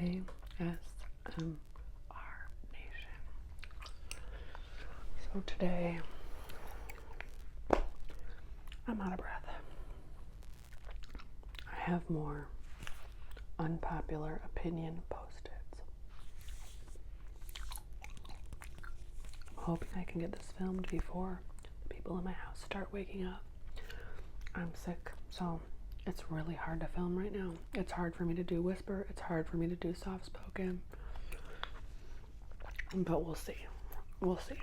ASMR Nation. So today, I'm out of breath. I have more unpopular opinion post-its. I'm hoping I can get this filmed before the people in my house start waking up. I'm sick, so it's really hard to film right now. It's hard for me to do whisper. It's hard for me to do soft spoken. But we'll see. We'll see.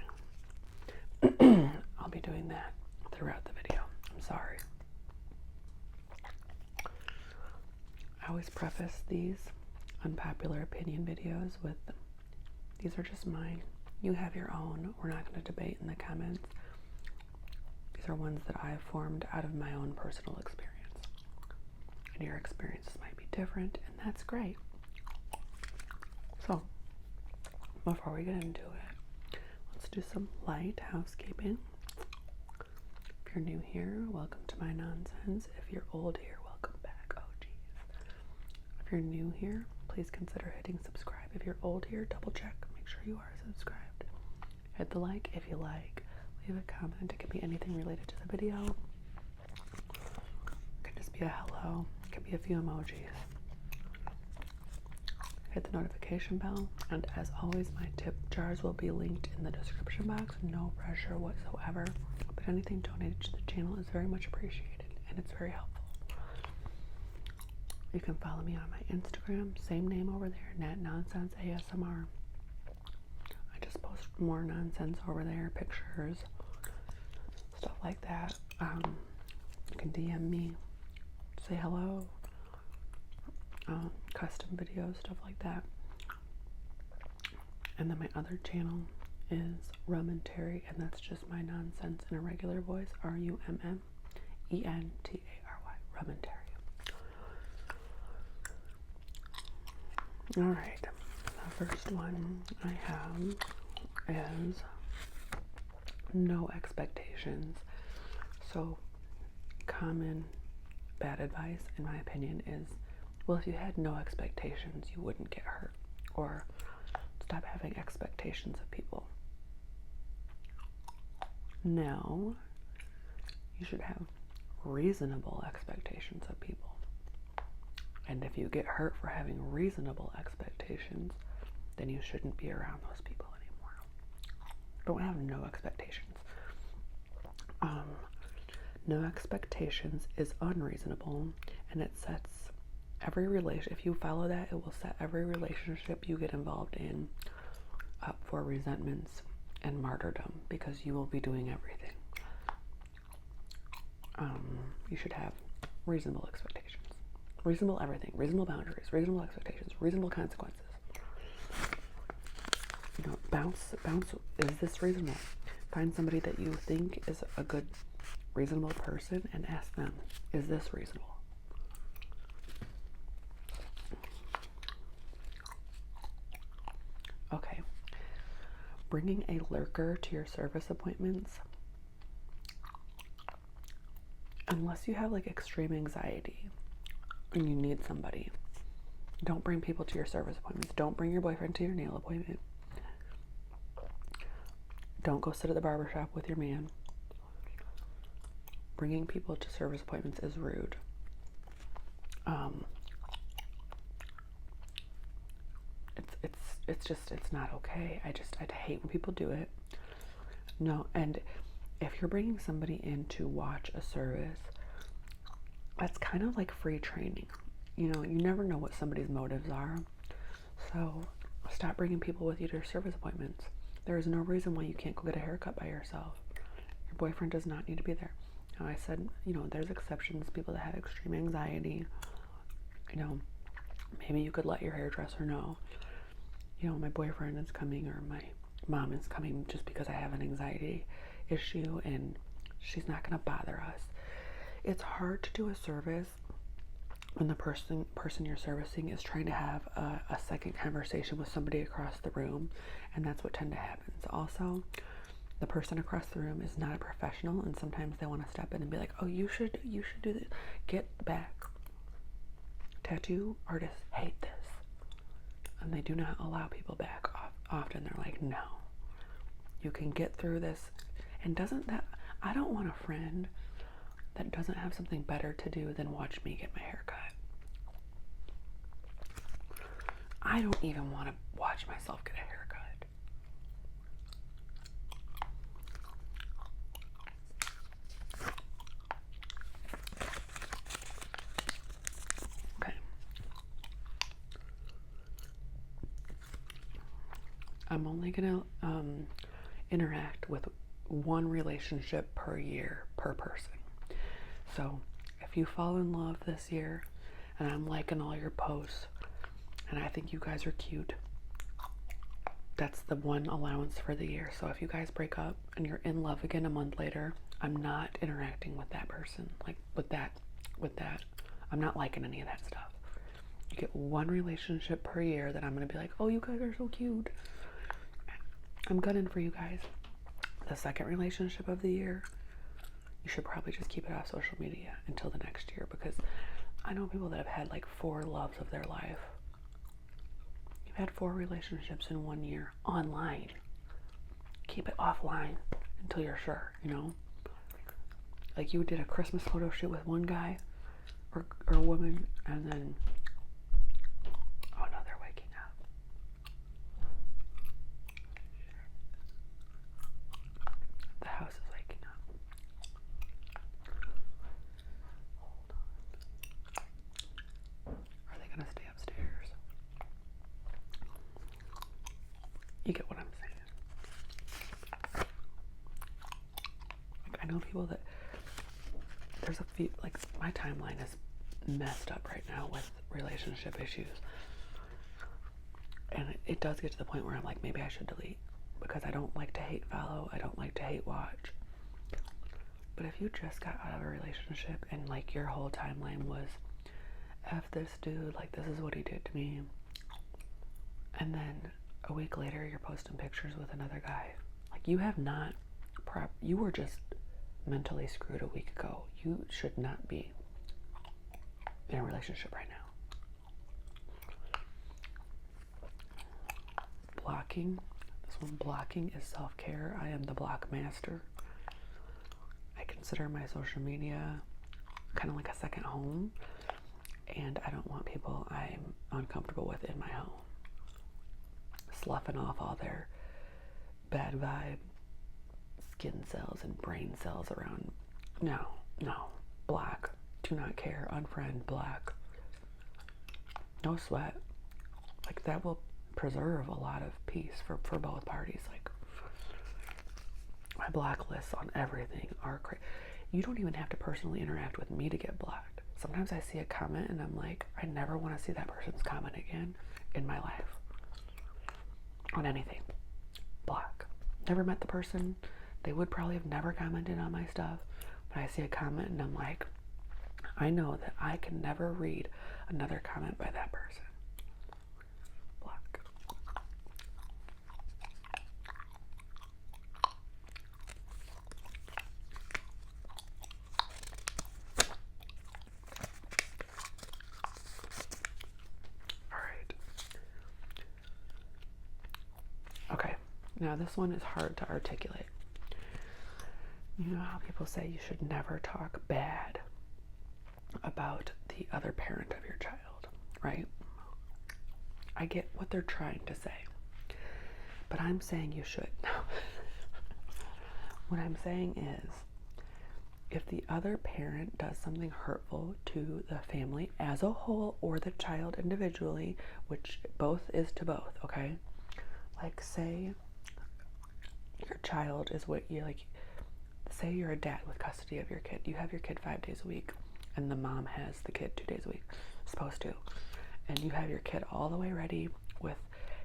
I'll be doing that throughout the video. I'm sorry. I always preface these unpopular opinion videos with, these are just mine. You have your own. We're not going to debate in the comments. These are ones that I've formed out of my own personal experience. And your experiences might be different, and that's great. So, before we get into it, let's do some light housekeeping. If you're new here, welcome to my nonsense. If you're old here, welcome back. Oh, geez. If you're new here, please consider hitting subscribe. If you're old here, double check. Make sure you are subscribed. Hit the like if you like. Leave a comment. It can be anything related to the video. It could just be a hello. It could be a few emojis. Hit the notification bell. And as always, my tip jars will be linked in the description box. No pressure whatsoever. But anything donated to the channel is very much appreciated. And it's very helpful. You can follow me on my Instagram. Same name over there. NatNonsenseASMR. I just post more nonsense over there. Pictures. Stuff like that. You can DM me. Say hello. Custom videos, stuff like that. And then my other channel is Rummentary, and that's just my nonsense in a regular voice. RUMMENTARY. Rummentary. Alright. The first one I have is no expectations. So, common bad advice, in my opinion, is, well, if you had no expectations, you wouldn't get hurt. Or stop having expectations of people. No, you should have reasonable expectations of people. And if you get hurt for having reasonable expectations, then you shouldn't be around those people anymore. Don't have no expectations. No expectations is unreasonable, and it sets every relation. If you follow that, it will set every relationship you get involved in up for resentments and martyrdom, because you will be doing everything. You should have reasonable expectations, reasonable everything, reasonable boundaries, reasonable expectations, reasonable consequences. You know, bounce. Is this reasonable? Find somebody that you think is a good, reasonable person and ask them, is this reasonable? Okay. Bringing a lurker to your service appointments, unless you have like extreme anxiety and you need somebody, don't bring people to your service appointments. Don't bring your boyfriend to your nail appointment. Don't go sit at the barbershop with your man. Bringing people to service appointments is rude. It's not okay. I hate when people do it. No, and if you're bringing somebody in to watch a service, that's kind of like free training. You know, you never know what somebody's motives are. So stop bringing people with you to your service appointments. There is no reason why you can't go get a haircut by yourself. Your boyfriend does not need to be there. Now, I said, you know, there's exceptions, people that have extreme anxiety. You know, maybe you could let your hairdresser know, you know, my boyfriend is coming or my mom is coming just because I have an anxiety issue and she's not going to bother us. It's hard to do a service when the person you're servicing is trying to have a second conversation with somebody across the room, and that's what tend to happen. Also, the person across the room is not a professional, and sometimes they want to step in and be like, oh, you should do this. Get back. Tattoo artists hate this. and they do not allow people back often. They're like, no, you can get through this. And I don't want a friend that doesn't have something better to do than watch me get my hair cut. I don't even want to watch myself get a haircut. Okay. I'm only gonna interact with one relationship per year per person. So if you fall in love this year and I'm liking all your posts and I think you guys are cute, that's the one allowance for the year. So if you guys break up and you're in love again a month later, I'm not interacting with that person. Like with that. I'm not liking any of that stuff. You get one relationship per year that I'm going to be like, oh, you guys are so cute. I'm gunning for you guys. The second relationship of the year, you should probably just keep it off social media until the next year, because I know people that have had like 4 loves of their life. You've had 4 relationships in 1 year online. Keep it offline until you're sure, you know? Like you did a Christmas photo shoot with one guy or woman, and then, oh no, they're waking up. The house is waking up. Hold on. Are they gonna stay upstairs? You get what I'm saying. Like, I know people that, there's a few, like my timeline is messed up right now with relationship issues. And it does get to the point where I'm like, maybe I should delete, because I don't like to hate follow. I don't like to hate watch. But if you just got out of a relationship and like your whole timeline was, F this dude, like this is what he did to me, and then a week later you're posting pictures with another guy, like you have not you were just mentally screwed a week ago. You should not be in a relationship right now. Blocking. This one, blocking is self-care. I am the block master. I consider my social media kind of like a second home, and I don't want people I'm uncomfortable with in my home sloughing off all their bad vibe skin cells and brain cells around. No. Block. Do not care. Unfriend. Block. No sweat. Like that will preserve a lot of peace for both parties. Like my block lists on everything are crazy. You don't even have to personally interact with me to get blocked. Sometimes I see a comment and I'm like, I never want to see that person's comment again in my life on anything. Block. Never met the person. They would probably have never commented on my stuff, but I see a comment and I'm like, I know that I can never read another comment by that person. Block. All right. Okay. Now this one is hard to articulate. You know how people say you should never talk bad about the other parent of your child, right? I get what they're trying to say, but I'm saying you should. What I'm saying is, if the other parent does something hurtful to the family as a whole or the child individually, which both is to both, okay? Like say your child is what you like, say you're a dad with custody of your kid. You have your kid 5 days a week and the mom has the kid 2 days a week, supposed to. And you have your kid all the way ready with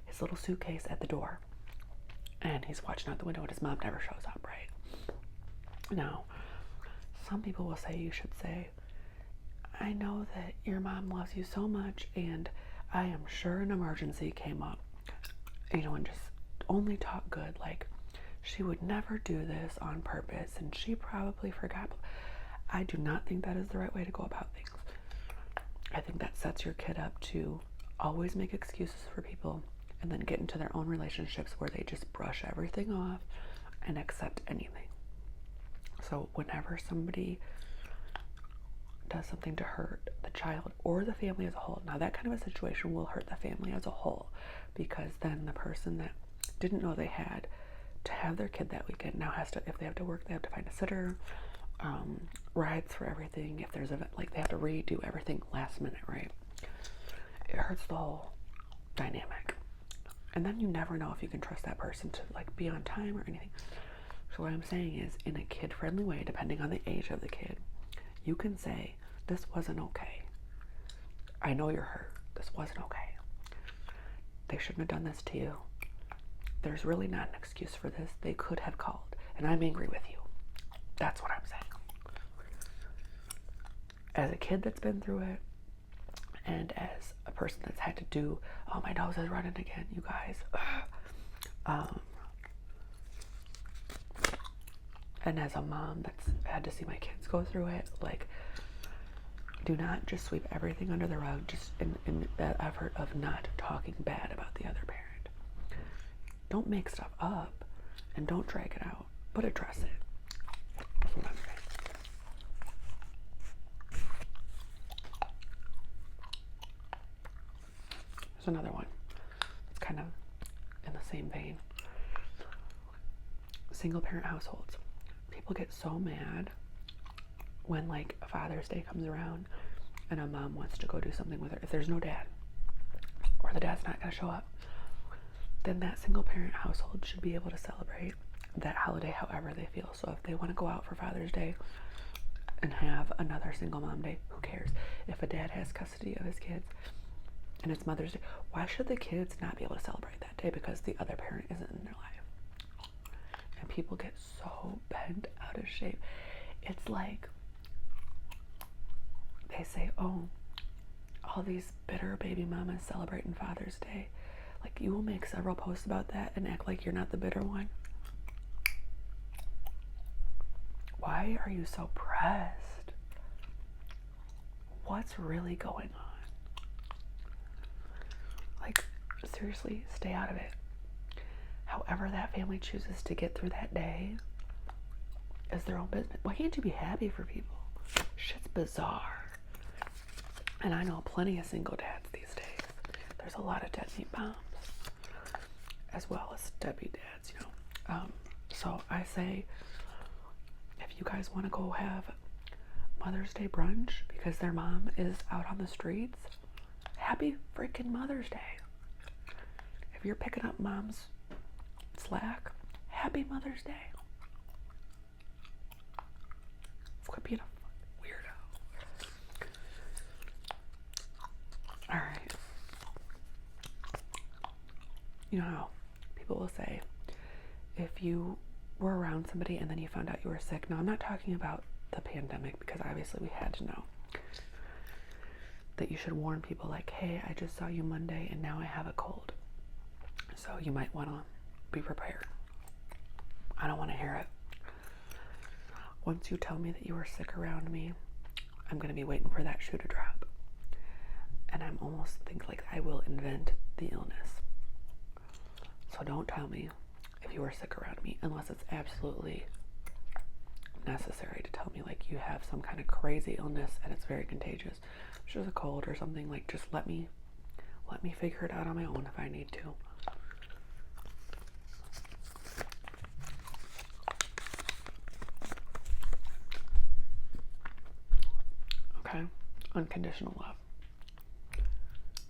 his little suitcase at the door. And he's watching out the window and his mom never shows up, right? Now, some people will say you should say, I know that your mom loves you so much and I am sure an emergency came up. You know, and just only talk good. Like, she would never do this on purpose and she probably forgot. I do not think that is the right way to go about things. I think that sets your kid up to always make excuses for people and then get into their own relationships where they just brush everything off and accept anything. So whenever somebody does something to hurt the child or the family as a whole, now that kind of a situation will hurt the family as a whole, because then the person that didn't know they had to have their kid that weekend now has to, if they have to work, they have to find a sitter, rides for everything. If there's a, like, they have to redo everything last minute, right? It hurts the whole dynamic. And then you never know if you can trust that person to like be on time or anything. So what I'm saying is, in a kid-friendly way, depending on the age of the kid, you can say, this wasn't okay. I know you're hurt. This wasn't okay. They shouldn't have done this to you. There's really not an excuse for this. They could have called, and I'm angry with you. That's what I'm saying. As a kid that's been through it, and as a person that's had to do, oh, my nose is running again, you guys. And as a mom that's had to see my kids go through it, like, do not just sweep everything under the rug just in that effort of not talking bad about the other parent. Don't make stuff up and don't drag it out, but address it. That's what I'm saying. There's another one. It's kind of in the same vein. Single parent households. People get so mad when like Father's Day comes around and a mom wants to go do something with her. If there's no dad, or the dad's not going to show up, then that single parent household should be able to celebrate that holiday however they feel. So if they want to go out for Father's Day and have another single mom day, who cares? If a dad has custody of his kids and it's Mother's Day, why should the kids not be able to celebrate that day because the other parent isn't in their life? And people get so bent out of shape. It's like they say, oh, all these bitter baby mamas celebrating Father's Day. Like, you will make several posts about that and act like you're not the bitter one. Why are you so pressed? What's really going on? Like, seriously, stay out of it. However that family chooses to get through that day is their own business. Why can't you be happy for people? Shit's bizarre. And I know plenty of single dads these days. There's a lot of deadbeat moms, as well as deadbeat dads, you know. So I say, if you guys want to go have Mother's Day brunch because their mom is out on the streets, happy freaking Mother's Day. If you're picking up mom's slack, happy Mother's Day. Quit being a weirdo. Alright. You know how people will say, if you were around somebody and then you found out you were sick. Now, I'm not talking about the pandemic, because obviously we had to know that you should warn people like, hey, I just saw you Monday and now I have a cold. So you might want to be prepared. I don't want to hear it. Once you tell me that you are sick around me, I'm going to be waiting for that shoe to drop. And I'm almost think like I will invent the illness. So don't tell me if you are sick around me unless it's absolutely necessary to tell me, like, you have some kind of crazy illness and it's very contagious. It's just a cold or something. Like, just let me figure it out on my own if I need to. Okay, unconditional love.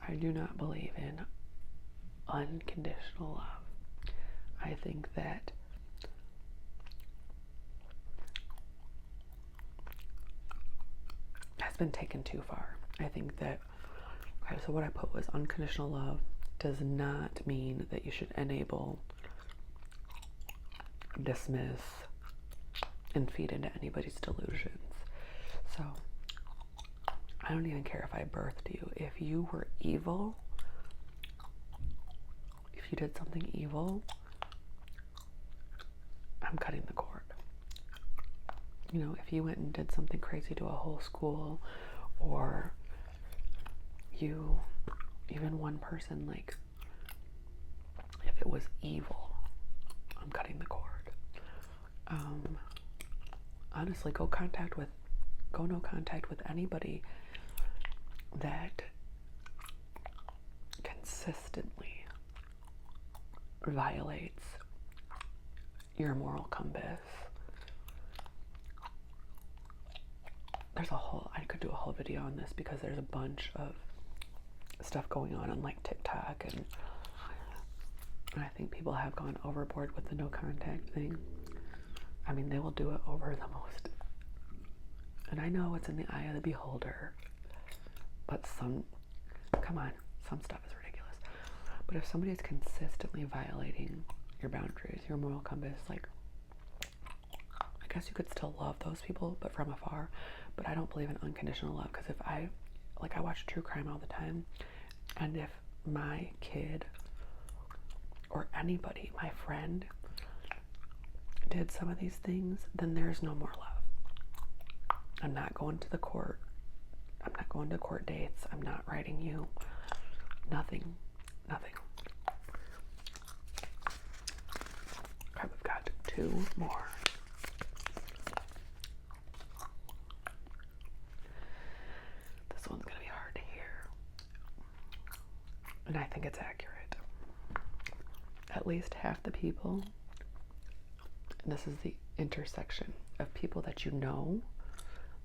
I do not believe in unconditional love. I think that has been taken too far. I think that, okay, so what I put was unconditional love does not mean that you should enable, dismiss, and feed into anybody's delusions. So I don't even care if I birthed you. If you were evil, if you did something evil, I'm cutting the cord. You know, if you went and did something crazy to a whole school, or you even one person, like, if it was evil, I'm cutting the cord. Honestly, go no contact with anybody that consistently violates your moral compass. I could do a whole video on this because there's a bunch of stuff going on like TikTok, and I think people have gone overboard with the no contact thing. I mean, they will do it over the most. And I know it's in the eye of the beholder, but some stuff is ridiculous. But if somebody is consistently violating your boundaries, your moral compass, like, I guess you could still love those people, but from afar. But I don't believe in unconditional love, because if I watch true crime all the time, and if my kid or anybody, my friend, did some of these things, then there's no more love. I'm not going to the court. I'm not going to court dates. I'm not writing you. Nothing. Okay, we've got 2 more. This one's going to be hard to hear. And I think it's accurate. At least half the people, and this is the intersection of people that you know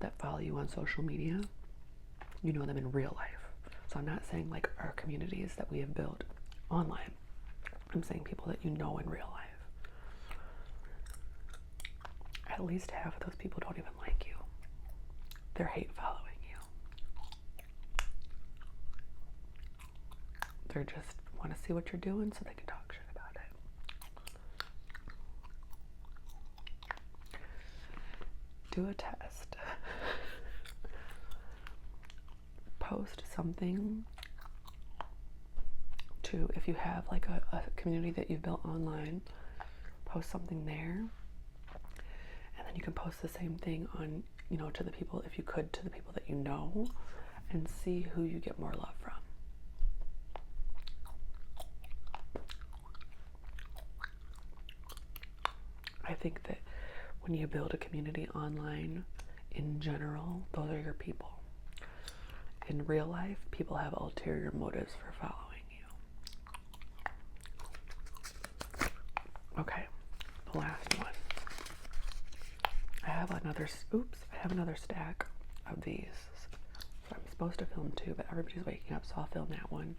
that follow you on social media, you know them in real life. So I'm not saying like our communities that we have built online. I'm saying people that you know in real life. At least half of those people don't even like you. They're hate following you. They just want to see what you're doing so they can talk shit about it. Do a test. Post something to, if you have like a community that you've built online, post something there. And then you can post the same thing on, to the people, if you could, to the people that you know, and see who you get more love from. I think that when you build a community online, in general, those are your people. In real life, people have ulterior motives for following you. Okay, the last one. I have another stack of these. So I'm supposed to film 2, but everybody's waking up, so I'll film that one.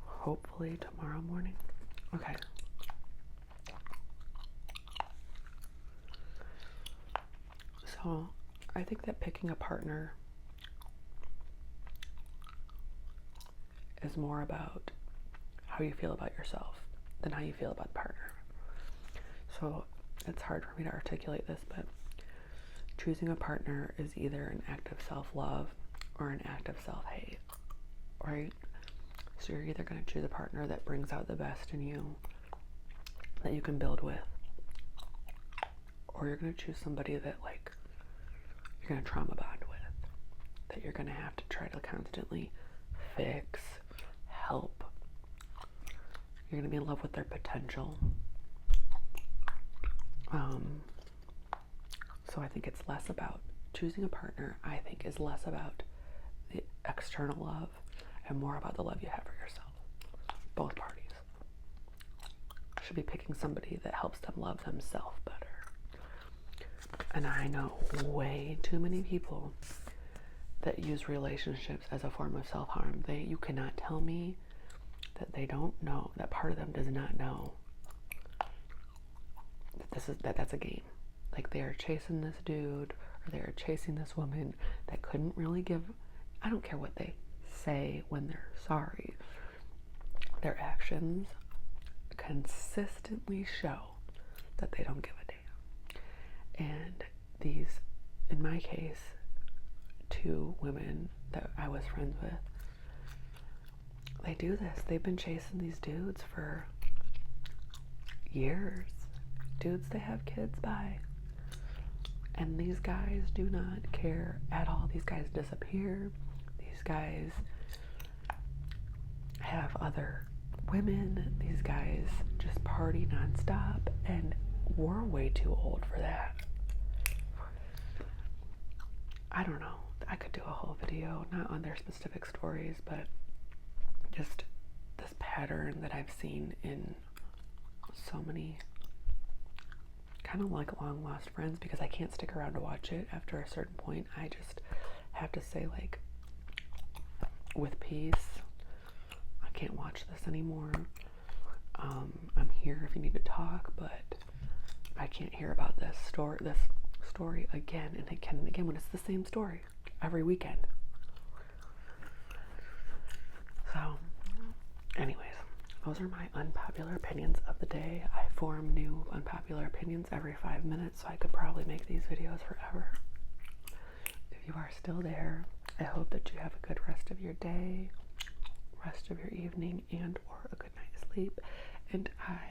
Hopefully tomorrow morning. Okay. So I think that picking a partner is more about how you feel about yourself than how you feel about the partner. So it's hard for me to articulate this, but choosing a partner is either an act of self-love or an act of self-hate, right? So you're either going to choose a partner that brings out the best in you, that you can build with, or you're going to choose somebody that like you're going to trauma bond with, that you're going to have to try to constantly fix, help. You're going to be in love with their potential. So I think it's less about choosing a partner. I think is less about the external love and more about the love you have for yourself. Both parties should be picking somebody that helps them love themselves better. And I know way too many people that use relationships as a form of self-harm. You cannot tell me that they don't know, that part of them does not know that that's a game. Like they are chasing this dude or they are chasing this woman that couldn't really give, I don't care what they say when they're sorry. Their actions consistently show that they don't give a damn. And these, in my case, 2 women that I was friends with, they do this. They've been chasing these dudes for years. Dudes they have kids by. And these guys do not care at all. These guys disappear. These guys have other women. These guys just party nonstop, and we're way too old for that. I don't know. I could do a whole video, not on their specific stories, but just this pattern that I've seen in so many kind of like long lost friends, because I can't stick around to watch it after a certain point. I just have to say, like, with peace, I can't watch this anymore. I'm here if you need to talk, but I can't hear about this story again and again and again when it's the same story every weekend. So, anyways, those are my unpopular opinions of the day. I form new unpopular opinions every 5 minutes, so I could probably make these videos forever. If you are still there, I hope that you have a good rest of your day, rest of your evening, and or a good night's sleep. And I